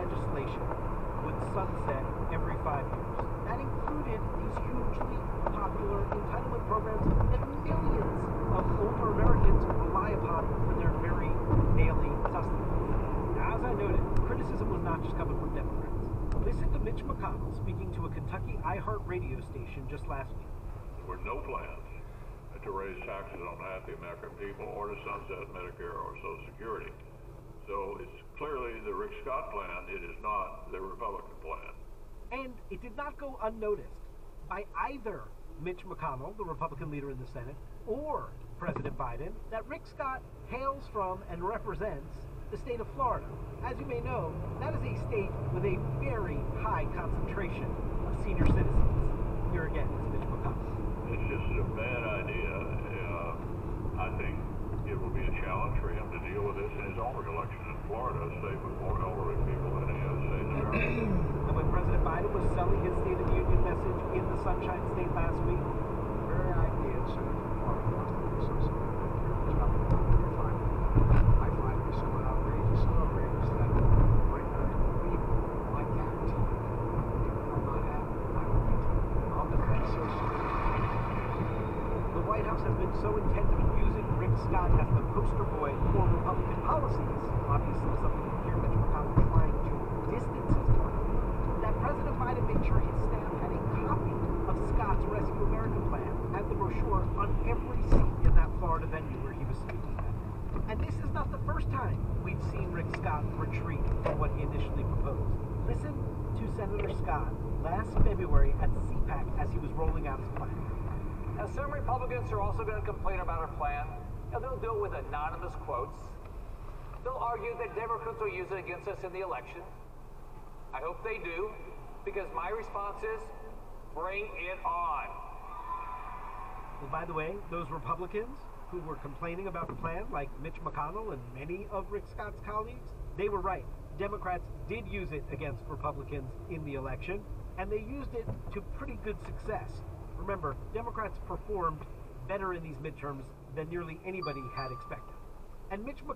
legislation would sunset every 5 years. That included these hugely popular entitlement programs that millions of older Americans rely upon for their very daily sustenance. Now, as I noted, criticism was not just coming from Democrats. Listen to Mitch McConnell speaking to a Kentucky iHeart radio station just last week. There were no plans to raise taxes on half the American people or to sunset Medicare or Social Security. So it's clearly the Rick Scott plan. It is not the Republican plan. And it did not go unnoticed by either Mitch McConnell, the Republican leader in the Senate, or President Biden, that Rick Scott hails from and represents the state of Florida. As you may know, that is a state with a very high concentration of senior citizens. Here again is Mitch McConnell. It's just a bad idea. I think it will be a challenge for him to deal with this in his own reelection in Florida, a state with more elderly people than any other state in America. And when President Biden was selling his State of the Union message in the Sunshine State last week, the very idea of Senator Florida wants to be associated with Medicare, I find it so outrageous that right now people, I guarantee you, will not have, I will be on the fence social. the White House has been so intent on using Rick Scott as the poster boy for Republican policies, obviously something you hear Mitch McConnell trying to distance his from, that President Biden made sure his staff had a copy of Scott's Rescue America plan and the brochure on every seat in that Florida venue where he was speaking at. And this is not the first time we've seen Rick Scott retreat from what he initially proposed. Listen to Senator Scott last February at CPAC as he was rolling out his plan. Now, some Republicans are also going to complain about our plan, and they'll do it with anonymous quotes. They'll argue that Democrats will use it against us in the election. I hope they do, because my response is, bring it on. Well, by the way, those Republicans who were complaining about the plan, like Mitch McConnell and many of Rick Scott's colleagues, they were right. Democrats did use it against Republicans in the election, and they used it to pretty good success. Remember, Democrats performed better in these midterms than nearly anybody had expected. And Mitch McConnell